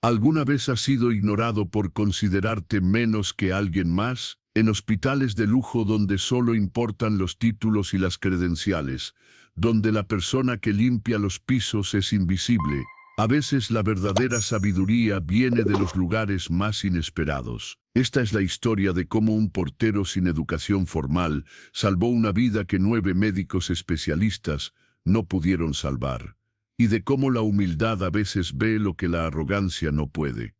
¿Alguna vez has sido ignorado por considerarte menos que alguien más? En hospitales de lujo donde solo importan los títulos y las credenciales, donde la persona que limpia los pisos es invisible, a veces la verdadera sabiduría viene de los lugares más inesperados. Esta es la historia de cómo un portero sin educación formal salvó una vida que 9 médicos especialistas no pudieron salvar, y de cómo la humildad a veces ve lo que la arrogancia no puede.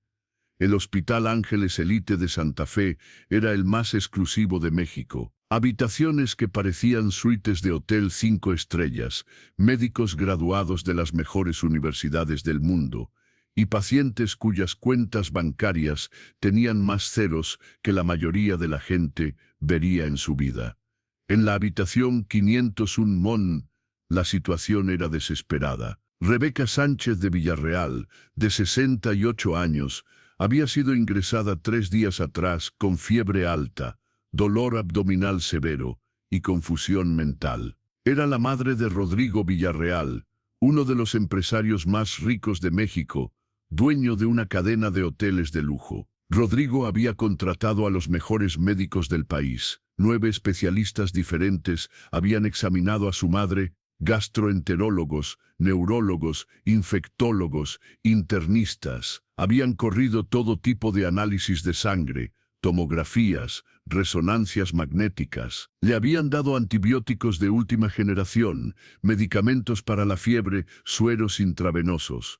El Hospital Ángeles Elite de Santa Fe era el más exclusivo de México. Habitaciones que parecían suites de hotel 5 estrellas, médicos graduados de las mejores universidades del mundo, y pacientes cuyas cuentas bancarias tenían más ceros que la mayoría de la gente vería en su vida. En la habitación 501 Mon, la situación era desesperada. Rebeca Sánchez de Villarreal, de 68 años, había sido ingresada 3 días atrás con fiebre alta, dolor abdominal severo y confusión mental. Era la madre de Rodrigo Villarreal, uno de los empresarios más ricos de México, dueño de una cadena de hoteles de lujo. Rodrigo había contratado a los mejores médicos del país. 9 especialistas diferentes habían examinado a su madre: gastroenterólogos, neurólogos, infectólogos, internistas. Habían corrido todo tipo de análisis de sangre, tomografías, resonancias magnéticas. Le habían dado antibióticos de última generación, medicamentos para la fiebre, sueros intravenosos.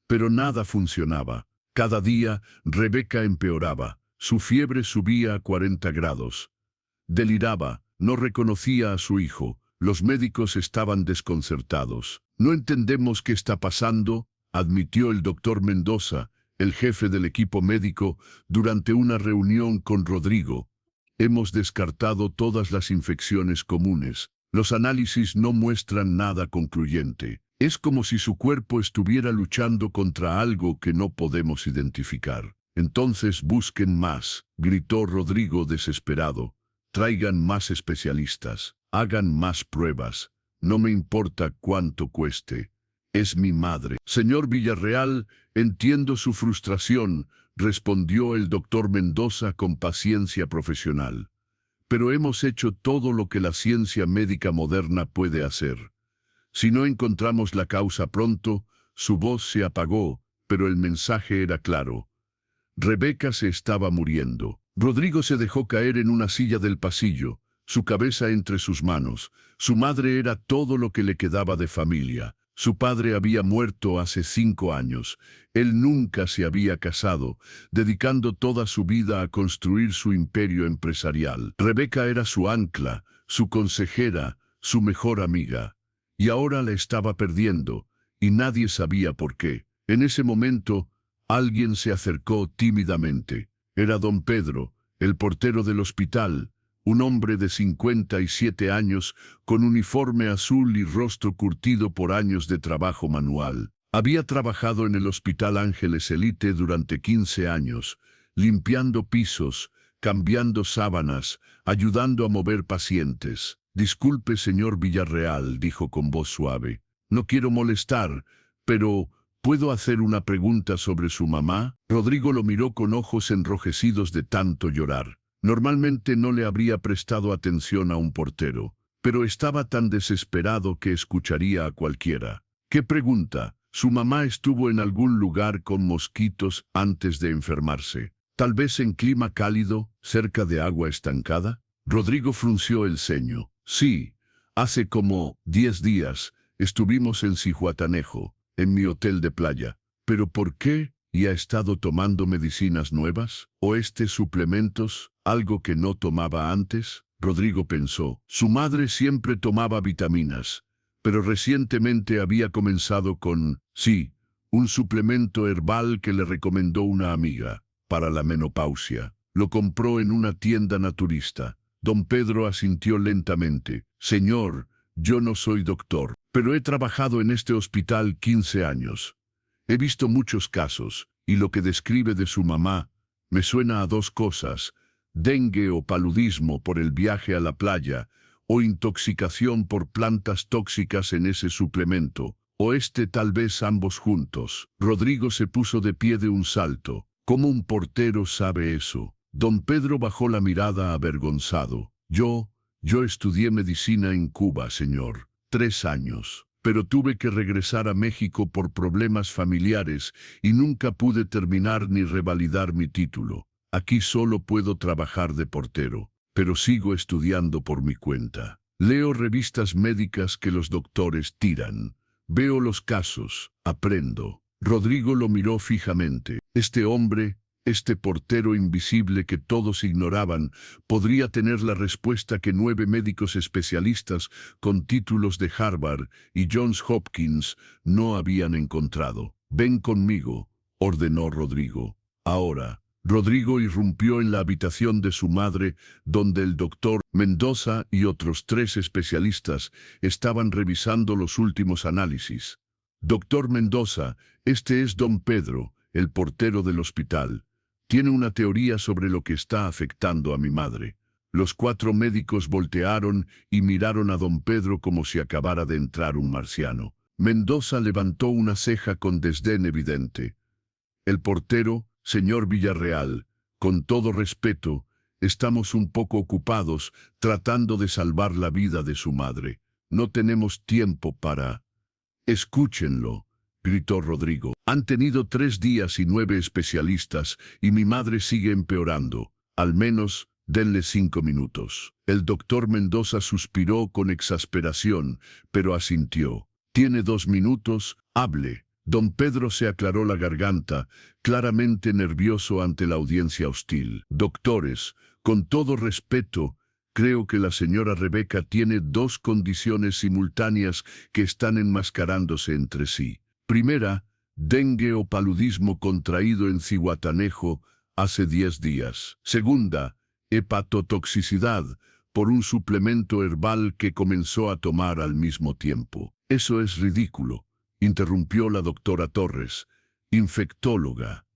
Pero nada funcionaba. Cada día, Rebeca empeoraba. Su fiebre subía a 40 grados. Deliraba, no reconocía a su hijo. Los médicos estaban desconcertados. «No entendemos qué está pasando», admitió el doctor Mendoza, el jefe del equipo médico, durante una reunión con Rodrigo. «Hemos descartado todas las infecciones comunes. Los análisis no muestran nada concluyente. Es como si su cuerpo estuviera luchando contra algo que no podemos identificar». «Entonces busquen más», gritó Rodrigo desesperado. «Traigan más especialistas. Hagan más pruebas. No me importa cuánto cueste. Es mi madre». «Señor Villarreal, entiendo su frustración», respondió el doctor Mendoza con paciencia profesional. «Pero hemos hecho todo lo que la ciencia médica moderna puede hacer. Si no encontramos la causa pronto». Su voz se apagó, pero el mensaje era claro. Rebeca se estaba muriendo. Rodrigo se dejó caer en una silla del pasillo, su cabeza entre sus manos. Su madre era todo lo que le quedaba de familia. Su padre había muerto hace 5 años. Él nunca se había casado, dedicando toda su vida a construir su imperio empresarial. Rebeca era su ancla, su consejera, su mejor amiga. Y ahora la estaba perdiendo, y nadie sabía por qué. En ese momento, alguien se acercó tímidamente. Era don Pedro, el portero del hospital, un hombre de 57 años, con uniforme azul y rostro curtido por años de trabajo manual. Había trabajado en el Hospital Ángeles Elite durante 15 años, limpiando pisos, cambiando sábanas, ayudando a mover pacientes. «Disculpe, señor Villarreal», dijo con voz suave. «No quiero molestar, pero ¿puedo hacer una pregunta sobre su mamá?» Rodrigo lo miró con ojos enrojecidos de tanto llorar. Normalmente no le habría prestado atención a un portero, pero estaba tan desesperado que escucharía a cualquiera. «¿Qué pregunta?» «¿Su mamá estuvo en algún lugar con mosquitos antes de enfermarse? ¿Tal vez en clima cálido, cerca de agua estancada?» Rodrigo frunció el ceño. «Sí, hace como 10 días estuvimos en Zihuatanejo, en mi hotel de playa». «¿Pero por qué? ¿Y ha estado tomando medicinas nuevas? ¿O suplementos? ¿Algo que no tomaba antes?» Rodrigo pensó. Su madre siempre tomaba vitaminas, pero recientemente había comenzado con, un suplemento herbal que le recomendó una amiga, para la menopausia. Lo compró en una tienda naturista. Don Pedro asintió lentamente. «Señor, yo no soy doctor, pero he trabajado en este hospital 15 años. He visto muchos casos, y lo que describe de su mamá me suena a 2 cosas: dengue o paludismo por el viaje a la playa, o intoxicación por plantas tóxicas en ese suplemento, o tal vez ambos juntos. Rodrigo se puso de pie de un salto. ¿Cómo un portero sabe eso? Don Pedro bajó la mirada avergonzado. Yo estudié medicina en Cuba, señor. 3 años. Pero tuve que regresar a México por problemas familiares y nunca pude terminar ni revalidar mi título. Aquí solo puedo trabajar de portero, pero sigo estudiando por mi cuenta. Leo revistas médicas que los doctores tiran. Veo los casos, aprendo. Rodrigo lo miró fijamente. Este hombre, este portero invisible que todos ignoraban, podría tener la respuesta que 9 médicos especialistas con títulos de Harvard y Johns Hopkins no habían encontrado. «Ven conmigo», ordenó Rodrigo. Ahora, Rodrigo irrumpió en la habitación de su madre, donde el doctor Mendoza y otros 3 especialistas estaban revisando los últimos análisis. «Doctor Mendoza, este es don Pedro, el portero del hospital. Tiene una teoría sobre lo que está afectando a mi madre». Los 4 médicos voltearon y miraron a don Pedro como si acabara de entrar un marciano. Mendoza levantó una ceja con desdén evidente. «El portero, señor Villarreal, con todo respeto, estamos un poco ocupados tratando de salvar la vida de su madre. No tenemos tiempo para...» «Escúchenlo», gritó Rodrigo. «Han tenido 3 días y 9 especialistas y mi madre sigue empeorando. Al menos, denle 5 minutos». El doctor Mendoza suspiró con exasperación, pero asintió. «Tiene 2 minutos, hable». Don Pedro se aclaró la garganta, claramente nervioso ante la audiencia hostil. «Doctores, con todo respeto, creo que la señora Rebeca tiene 2 condiciones simultáneas que están enmascarándose entre sí. Primera, dengue o paludismo contraído en Zihuatanejo hace 10 días. Segunda, hepatotoxicidad por un suplemento herbal que comenzó a tomar al mismo tiempo». «Eso es ridículo», interrumpió la doctora Torres, infectóloga.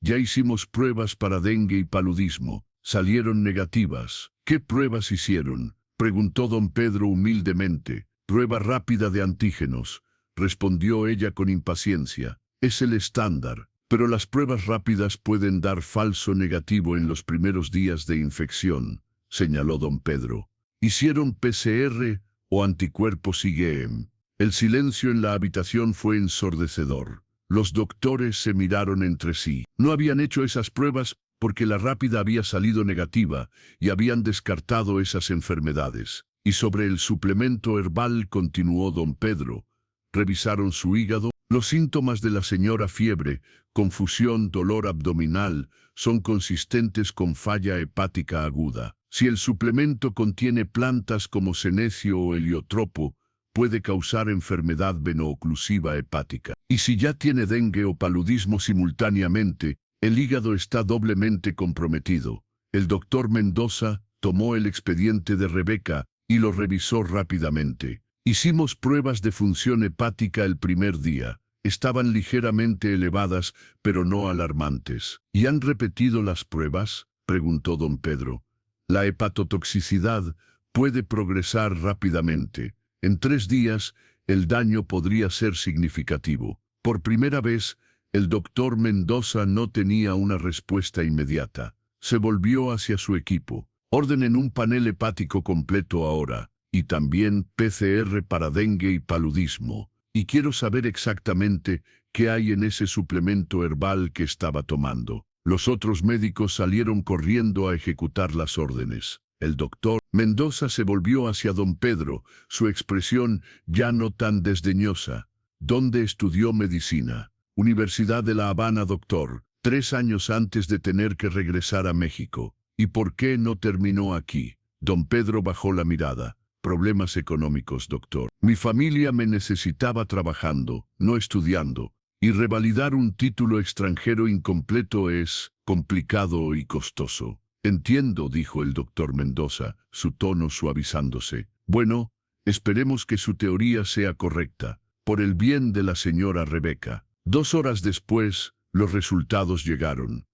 «Ya hicimos pruebas para dengue y paludismo. Salieron negativas». «¿Qué pruebas hicieron?», preguntó don Pedro humildemente. «Prueba rápida de antígenos», respondió ella con impaciencia. «Es el estándar, pero las pruebas rápidas pueden dar falso negativo en los primeros días de infección», señaló don Pedro. «¿Hicieron PCR o anticuerpos IgM?» El silencio en la habitación fue ensordecedor. Los doctores se miraron entre sí. No habían hecho esas pruebas porque la rápida había salido negativa y habían descartado esas enfermedades. Y sobre el suplemento herbal, continuó don Pedro, revisaron su hígado. Los síntomas de la señora: fiebre, confusión, dolor abdominal, son consistentes con falla hepática aguda. Si el suplemento contiene plantas como senecio o heliotropo, puede causar enfermedad veno-oclusiva hepática. Y si ya tiene dengue o paludismo simultáneamente, el hígado está doblemente comprometido. El doctor Mendoza tomó el expediente de Rebeca y lo revisó rápidamente. «Hicimos pruebas de función hepática el primer día. Estaban ligeramente elevadas, pero no alarmantes». «¿Y han repetido las pruebas?», preguntó don Pedro. «La hepatotoxicidad puede progresar rápidamente. En 3 días, el daño podría ser significativo». Por primera vez, el doctor Mendoza no tenía una respuesta inmediata. Se volvió hacia su equipo. «Ordenen un panel hepático completo ahora, y también PCR para dengue y paludismo. Y quiero saber exactamente qué hay en ese suplemento herbal que estaba tomando». Los otros médicos salieron corriendo a ejecutar las órdenes. El doctor Mendoza se volvió hacia don Pedro, su expresión ya no tan desdeñosa. «¿Dónde estudió medicina?» «Universidad de La Habana, doctor, 3 años antes de tener que regresar a México». «¿Y por qué no terminó aquí?» Don Pedro bajó la mirada. «Problemas económicos, doctor. Mi familia me necesitaba trabajando, no estudiando, y revalidar un título extranjero incompleto es complicado y costoso». «Entiendo», dijo el doctor Mendoza, su tono suavizándose. «Bueno, esperemos que su teoría sea correcta, por el bien de la señora Rebeca». 2 horas después, los resultados llegaron.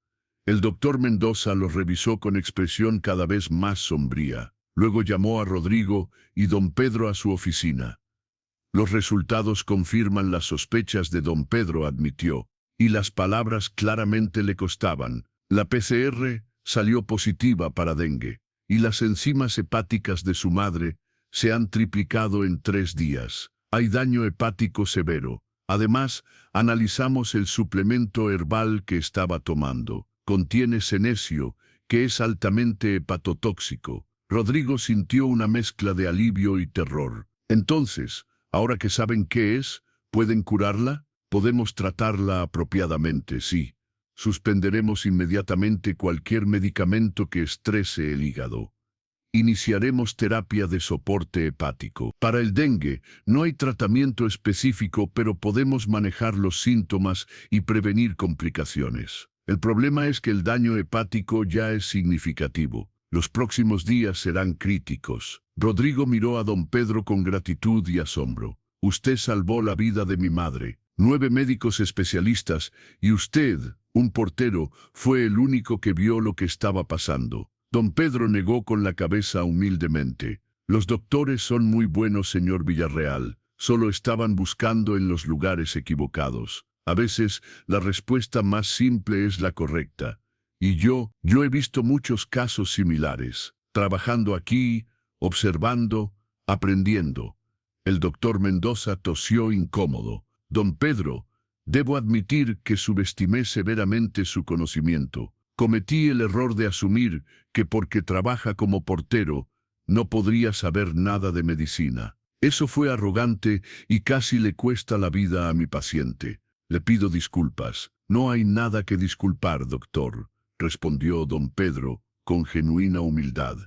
El doctor Mendoza los revisó con expresión cada vez más sombría. Luego llamó a Rodrigo y don Pedro a su oficina. Los resultados confirman las sospechas de don Pedro, admitió, y las palabras claramente le costaban. La PCR salió positiva para dengue, y las enzimas hepáticas de su madre se han triplicado en 3 días. Hay daño hepático severo. Además, analizamos el suplemento herbal que estaba tomando. Contiene senesio, que es altamente hepatotóxico. Rodrigo sintió una mezcla de alivio y terror. Entonces, ahora que saben qué es, ¿pueden curarla? Podemos tratarla apropiadamente, sí. Suspenderemos inmediatamente cualquier medicamento que estrese el hígado. Iniciaremos terapia de soporte hepático. Para el dengue, no hay tratamiento específico, pero podemos manejar los síntomas y prevenir complicaciones. El problema es que el daño hepático ya es significativo. Los próximos días serán críticos. Rodrigo miró a don Pedro con gratitud y asombro. Usted salvó la vida de mi madre. 9 médicos especialistas, y usted, un portero, fue el único que vio lo que estaba pasando. Don Pedro negó con la cabeza humildemente. Los doctores son muy buenos, señor Villarreal. Solo estaban buscando en los lugares equivocados. A veces, la respuesta más simple es la correcta. Y yo he visto muchos casos similares. Trabajando aquí, observando, aprendiendo. El doctor Mendoza tosió incómodo. Don Pedro, debo admitir que subestimé severamente su conocimiento. Cometí el error de asumir que porque trabaja como portero, no podría saber nada de medicina. Eso fue arrogante y casi le cuesta la vida a mi paciente. Le pido disculpas. No hay nada que disculpar, doctor, respondió don Pedro con genuina humildad.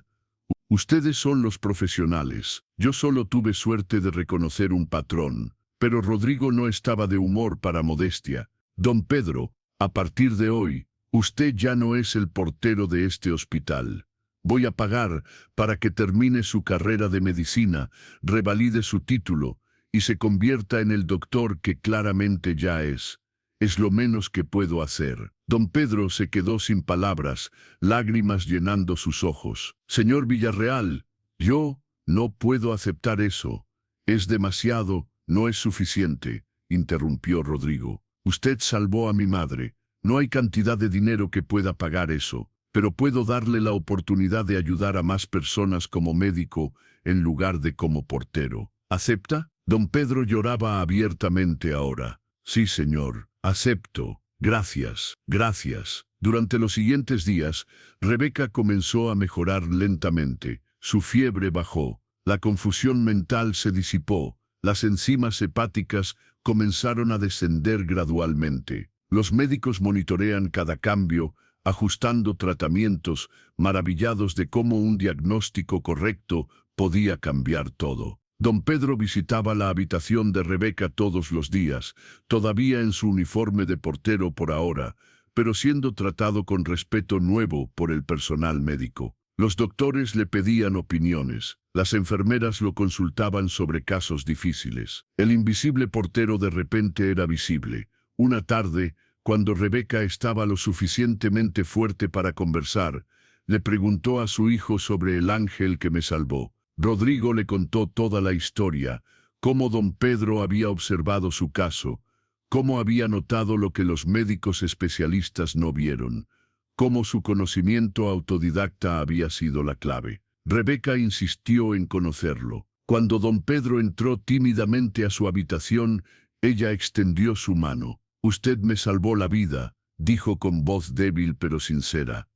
Ustedes son los profesionales. Yo solo tuve suerte de reconocer un patrón. Pero Rodrigo no estaba de humor para modestia. Don Pedro, a partir de hoy, usted ya no es el portero de este hospital. Voy a pagar para que termine su carrera de medicina, revalide su título y se convierta en el doctor que claramente ya es. Es lo menos que puedo hacer. Don Pedro se quedó sin palabras, lágrimas llenando sus ojos. Señor Villarreal, yo no puedo aceptar eso. Es demasiado, no es suficiente, interrumpió Rodrigo. Usted salvó a mi madre. No hay cantidad de dinero que pueda pagar eso, pero puedo darle la oportunidad de ayudar a más personas como médico en lugar de como portero. ¿Acepta? Don Pedro lloraba abiertamente ahora. Sí, señor, acepto. Gracias, gracias. Durante los siguientes días, Rebeca comenzó a mejorar lentamente. Su fiebre bajó, la confusión mental se disipó, las enzimas hepáticas comenzaron a descender gradualmente. Los médicos monitorean cada cambio, ajustando tratamientos, maravillados de cómo un diagnóstico correcto podía cambiar todo. Don Pedro visitaba la habitación de Rebeca todos los días, todavía en su uniforme de portero por ahora, pero siendo tratado con respeto nuevo por el personal médico. Los doctores le pedían opiniones, las enfermeras lo consultaban sobre casos difíciles. El invisible portero de repente era visible. Una tarde, cuando Rebeca estaba lo suficientemente fuerte para conversar, le preguntó a su hijo sobre el ángel que me salvó. Rodrigo le contó toda la historia, cómo don Pedro había observado su caso, cómo había notado lo que los médicos especialistas no vieron, cómo su conocimiento autodidacta había sido la clave. Rebeca insistió en conocerlo. Cuando don Pedro entró tímidamente a su habitación, ella extendió su mano. «Usted me salvó la vida», dijo con voz débil pero sincera.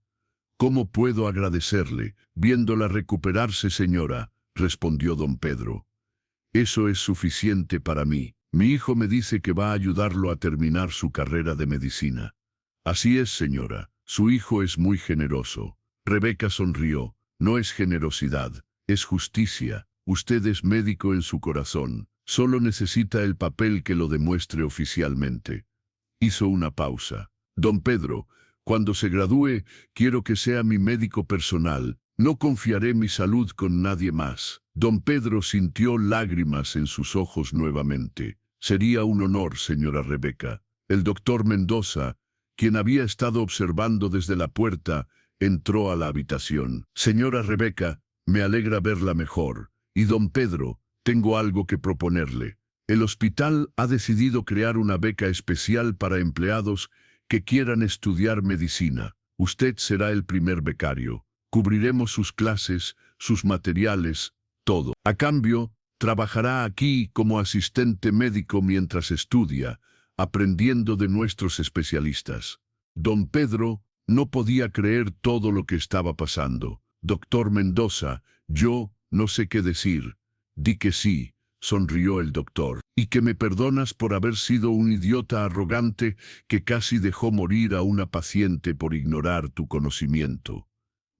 «¿Cómo puedo agradecerle? Viéndola recuperarse, señora», respondió don Pedro. «Eso es suficiente para mí. Mi hijo me dice que va a ayudarlo a terminar su carrera de medicina». «Así es, señora. Su hijo es muy generoso». Rebeca sonrió. «No es generosidad, es justicia. Usted es médico en su corazón. Solo necesita el papel que lo demuestre oficialmente». Hizo una pausa. «Don Pedro, cuando se gradúe, quiero que sea mi médico personal. No confiaré mi salud con nadie más». Don Pedro sintió lágrimas en sus ojos nuevamente. «Sería un honor, señora Rebeca». El doctor Mendoza, quien había estado observando desde la puerta, entró a la habitación. «Señora Rebeca, me alegra verla mejor. Y don Pedro, tengo algo que proponerle. El hospital ha decidido crear una beca especial para empleados que quieran estudiar medicina. Usted será el primer becario. Cubriremos sus clases, sus materiales, todo. A cambio, trabajará aquí como asistente médico mientras estudia, aprendiendo de nuestros especialistas. Don Pedro no podía creer todo lo que estaba pasando. Doctor Mendoza, yo no sé qué decir. Di que sí, sonrió el doctor. Y que me perdonas por haber sido un idiota arrogante que casi dejó morir a una paciente por ignorar tu conocimiento.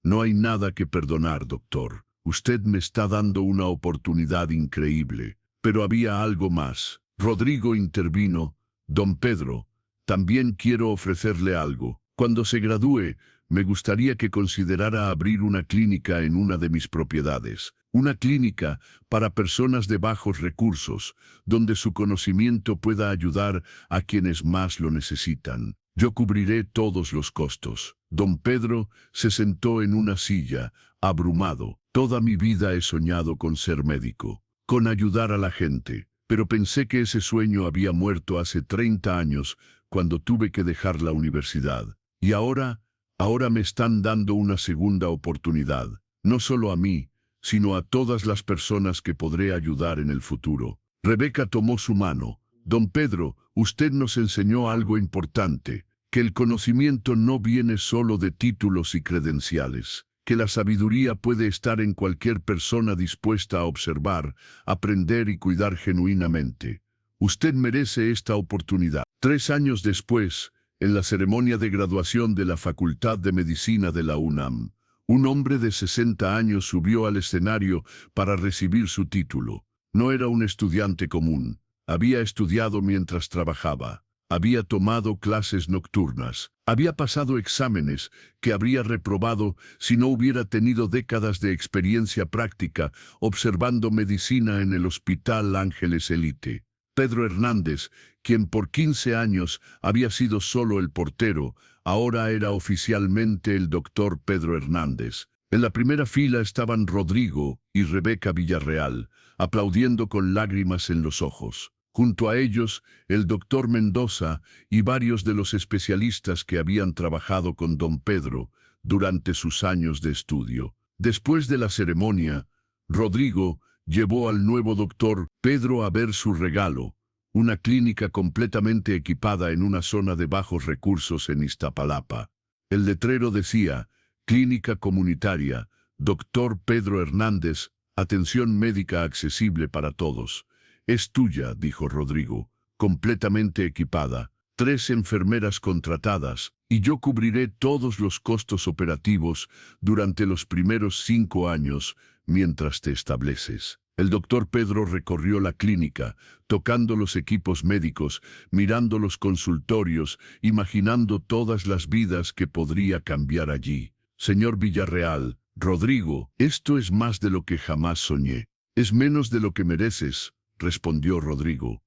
No hay nada que perdonar, doctor. Usted me está dando una oportunidad increíble. Pero había algo más. Rodrigo intervino. Don Pedro, también quiero ofrecerle algo. Cuando se gradúe, me gustaría que considerara abrir una clínica en una de mis propiedades. Una clínica para personas de bajos recursos, donde su conocimiento pueda ayudar a quienes más lo necesitan. Yo cubriré todos los costos. Don Pedro se sentó en una silla, abrumado. Toda mi vida he soñado con ser médico, con ayudar a la gente, pero pensé que ese sueño había muerto hace 30 años, cuando tuve que dejar la universidad. Y ahora me están dando una segunda oportunidad, no solo a mí, sino a todas las personas que podré ayudar en el futuro. Rebeca tomó su mano. Don Pedro, usted nos enseñó algo importante, que el conocimiento no viene solo de títulos y credenciales, que la sabiduría puede estar en cualquier persona dispuesta a observar, aprender y cuidar genuinamente. Usted merece esta oportunidad. 3 años después, en la ceremonia de graduación de la Facultad de Medicina de la UNAM, un hombre de 60 años subió al escenario para recibir su título. No era un estudiante común. Había estudiado mientras trabajaba. Había tomado clases nocturnas. Había pasado exámenes que habría reprobado si no hubiera tenido décadas de experiencia práctica observando medicina en el Hospital Ángeles Elite. Pedro Hernández, quien por 15 años había sido solo el portero, ahora era oficialmente el doctor Pedro Hernández. En la primera fila estaban Rodrigo y Rebeca Villarreal, aplaudiendo con lágrimas en los ojos. Junto a ellos, el doctor Mendoza y varios de los especialistas que habían trabajado con don Pedro durante sus años de estudio. Después de la ceremonia, Rodrigo llevó al nuevo doctor Pedro a ver su regalo, una clínica completamente equipada en una zona de bajos recursos en Iztapalapa. El letrero decía, Clínica Comunitaria, Doctor Pedro Hernández, atención médica accesible para todos. Es tuya, dijo Rodrigo, completamente equipada, 3 enfermeras contratadas, y yo cubriré todos los costos operativos durante los primeros 5 años, mientras te estableces. El doctor Pedro recorrió la clínica, tocando los equipos médicos, mirando los consultorios, imaginando todas las vidas que podría cambiar allí. Señor Villarreal, Rodrigo, esto es más de lo que jamás soñé. Es menos de lo que mereces, respondió Rodrigo.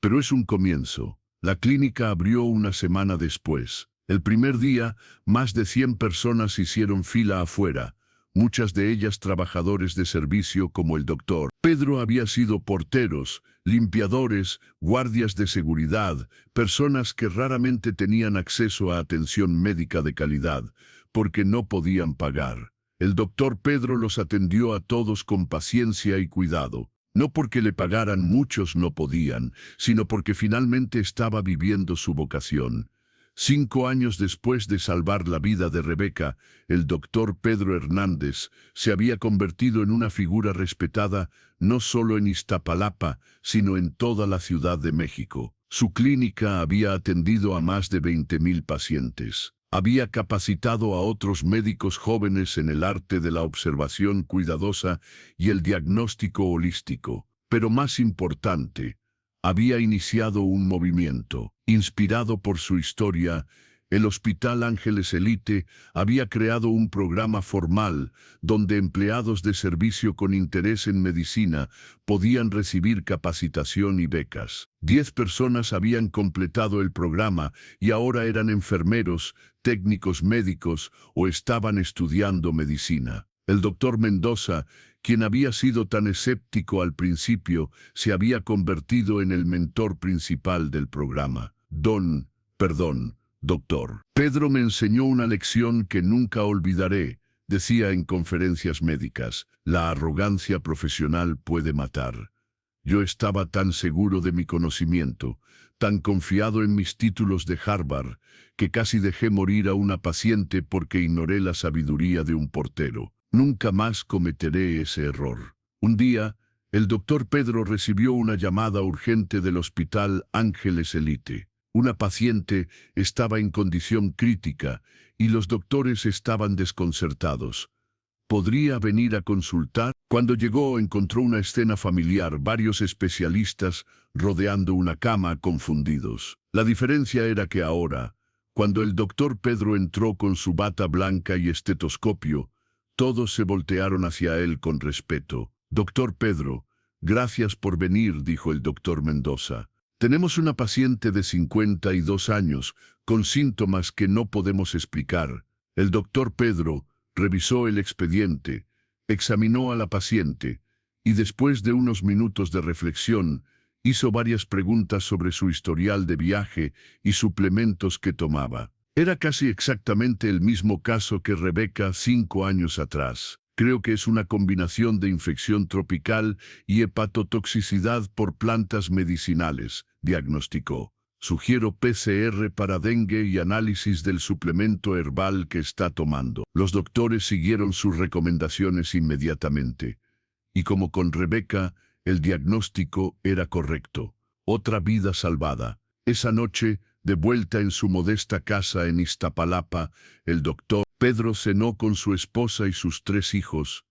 Pero es un comienzo. La clínica abrió una semana después. El primer día, más de 100 personas hicieron fila afuera, muchas de ellas trabajadores de servicio como el doctor. Pedro había sido porteros, limpiadores, guardias de seguridad, personas que raramente tenían acceso a atención médica de calidad, porque no podían pagar. El doctor Pedro los atendió a todos con paciencia y cuidado. No porque le pagaran, muchos no podían, sino porque finalmente estaba viviendo su vocación. 5 años después de salvar la vida de Rebeca, el doctor Pedro Hernández se había convertido en una figura respetada no solo en Iztapalapa, sino en toda la Ciudad de México. Su clínica había atendido a más de 20,000 pacientes. Había capacitado a otros médicos jóvenes en el arte de la observación cuidadosa y el diagnóstico holístico. Pero más importante, había iniciado un movimiento. Inspirado por su historia, el Hospital Ángeles Elite había creado un programa formal donde empleados de servicio con interés en medicina podían recibir capacitación y becas. 10 personas habían completado el programa y ahora eran enfermeros, técnicos médicos o estaban estudiando medicina. El doctor Mendoza, quien había sido tan escéptico al principio, se había convertido en el mentor principal del programa. Doctor. Pedro me enseñó una lección que nunca olvidaré, decía en conferencias médicas. La arrogancia profesional puede matar. Yo estaba tan seguro de mi conocimiento, tan confiado en mis títulos de Harvard, que casi dejé morir a una paciente porque ignoré la sabiduría de un portero. Nunca más cometeré ese error. Un día, el doctor Pedro recibió una llamada urgente del Hospital Ángeles Elite. Una paciente estaba en condición crítica y los doctores estaban desconcertados. ¿Podría venir a consultar? Cuando llegó encontró una escena familiar, varios especialistas rodeando una cama confundidos. La diferencia era que ahora, cuando el doctor Pedro entró con su bata blanca y estetoscopio, todos se voltearon hacia él con respeto. Doctor Pedro, gracias por venir, dijo el doctor Mendoza. Tenemos una paciente de 52 años, con síntomas que no podemos explicar. El doctor Pedro revisó el expediente, examinó a la paciente y después de unos minutos de reflexión, hizo varias preguntas sobre su historial de viaje y suplementos que tomaba. Era casi exactamente el mismo caso que Rebeca 5 años atrás. Creo que es una combinación de infección tropical y hepatotoxicidad por plantas medicinales, diagnosticó. Sugiero PCR para dengue y análisis del suplemento herbal que está tomando. Los doctores siguieron sus recomendaciones inmediatamente. Y como con Rebeca, el diagnóstico era correcto. Otra vida salvada. Esa noche, de vuelta en su modesta casa en Iztapalapa, el doctor Pedro cenó con su esposa y sus 3 hijos,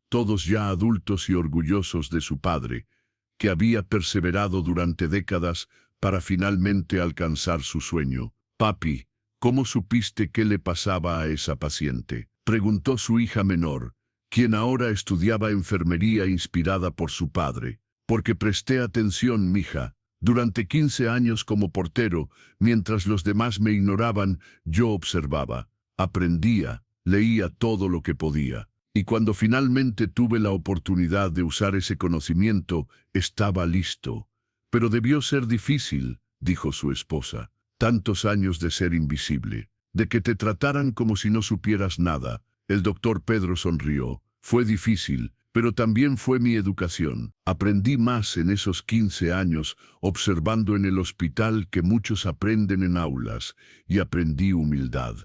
todos ya adultos y orgullosos de su padre, que había perseverado durante décadas para finalmente alcanzar su sueño. Papi, ¿cómo supiste qué le pasaba a esa paciente?, preguntó su hija menor, quien ahora estudiaba enfermería inspirada por su padre. Porque presté atención, mija. Durante 15 años como portero, mientras los demás me ignoraban, yo observaba, aprendía, leía todo lo que podía. Y cuando finalmente tuve la oportunidad de usar ese conocimiento, estaba listo. Pero debió ser difícil, dijo su esposa. Tantos años de ser invisible, de que te trataran como si no supieras nada. El doctor Pedro sonrió. Fue difícil, pero también fue mi educación. Aprendí más en esos 15 años observando en el hospital que muchos aprenden en aulas, y aprendí humildad.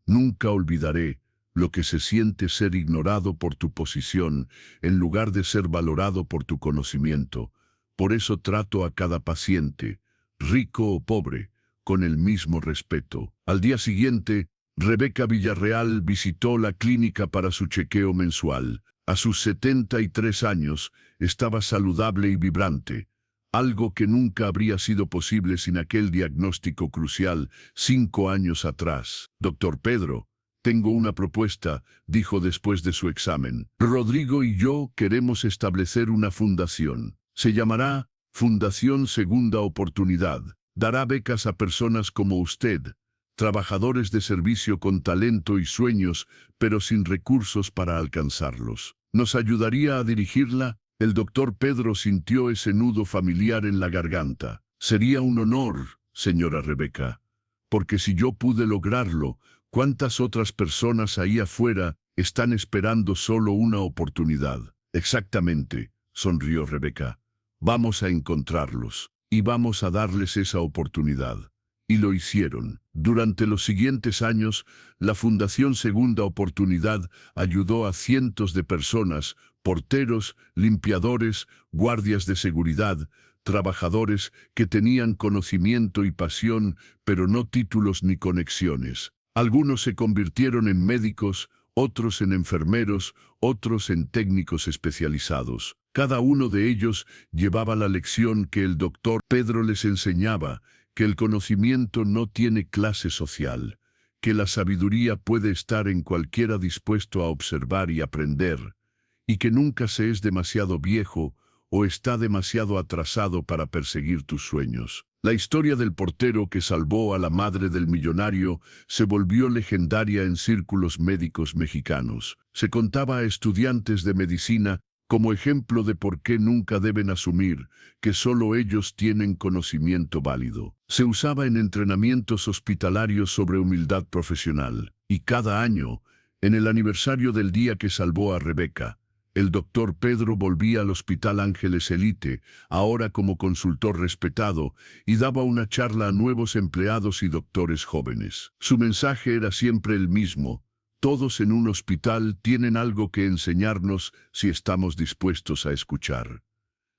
Nunca olvidaré lo que se siente ser ignorado por tu posición en lugar de ser valorado por tu conocimiento. Por eso trato a cada paciente, rico o pobre, con el mismo respeto. Al día siguiente, Rebeca Villarreal visitó la clínica para su chequeo mensual. A sus 73 años, estaba saludable y vibrante, algo que nunca habría sido posible sin aquel diagnóstico crucial 5 años atrás. Doctor Pedro, tengo una propuesta, dijo después de su examen. Rodrigo y yo queremos establecer una fundación. Se llamará Fundación Segunda Oportunidad. Dará becas a personas como usted, trabajadores de servicio con talento y sueños, pero sin recursos para alcanzarlos. ¿Nos ayudaría a dirigirla? El doctor Pedro sintió ese nudo familiar en la garganta. Sería un honor, señora Rebeca, porque si yo pude lograrlo, ¿cuántas otras personas ahí afuera están esperando solo una oportunidad? Exactamente, sonrió Rebeca. Vamos a encontrarlos, y vamos a darles esa oportunidad. Y lo hicieron. Durante los siguientes años, la Fundación Segunda Oportunidad ayudó a cientos de personas, porteros, limpiadores, guardias de seguridad, trabajadores que tenían conocimiento y pasión, pero no títulos ni conexiones. Algunos se convirtieron en médicos, otros en enfermeros, otros en técnicos especializados. Cada uno de ellos llevaba la lección que el doctor Pedro les enseñaba, que el conocimiento no tiene clase social, que la sabiduría puede estar en cualquiera dispuesto a observar y aprender, y que nunca se es demasiado viejo o está demasiado atrasado para perseguir tus sueños. La historia del portero que salvó a la madre del millonario se volvió legendaria en círculos médicos mexicanos. Se contaba a estudiantes de medicina como ejemplo de por qué nunca deben asumir que solo ellos tienen conocimiento válido. Se usaba en entrenamientos hospitalarios sobre humildad profesional, y cada año, en el aniversario del día que salvó a Rebeca, el doctor Pedro volvía al Hospital Ángeles Elite, ahora como consultor respetado, y daba una charla a nuevos empleados y doctores jóvenes. Su mensaje era siempre el mismo: todos en un hospital tienen algo que enseñarnos si estamos dispuestos a escuchar.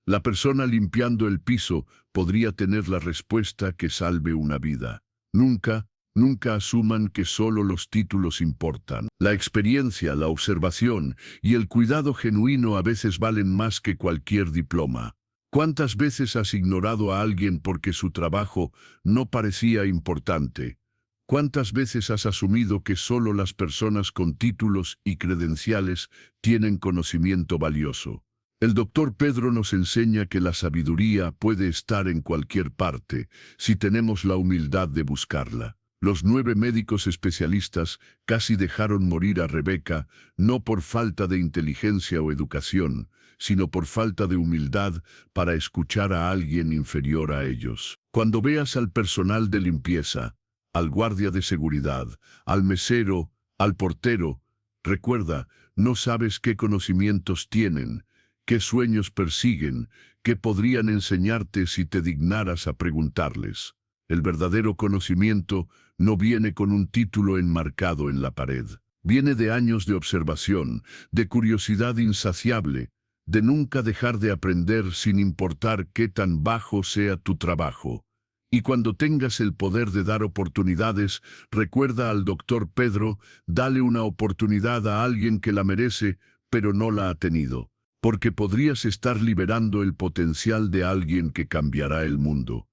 La persona limpiando el piso podría tener la respuesta que salve una vida. Nunca asuman que solo los títulos importan. La experiencia, la observación y el cuidado genuino a veces valen más que cualquier diploma. ¿Cuántas veces has ignorado a alguien porque su trabajo no parecía importante? ¿Cuántas veces has asumido que solo las personas con títulos y credenciales tienen conocimiento valioso? El doctor Pedro nos enseña que la sabiduría puede estar en cualquier parte si tenemos la humildad de buscarla. Los 9 médicos especialistas casi dejaron morir a Rebeca, no por falta de inteligencia o educación, sino por falta de humildad para escuchar a alguien inferior a ellos. Cuando veas al personal de limpieza, al guardia de seguridad, al mesero, al portero, recuerda, no sabes qué conocimientos tienen, qué sueños persiguen, qué podrían enseñarte si te dignaras a preguntarles. El verdadero conocimiento no viene con un título enmarcado en la pared. Viene de años de observación, de curiosidad insaciable, de nunca dejar de aprender sin importar qué tan bajo sea tu trabajo. Y cuando tengas el poder de dar oportunidades, recuerda al doctor Pedro: dale una oportunidad a alguien que la merece, pero no la ha tenido, porque podrías estar liberando el potencial de alguien que cambiará el mundo.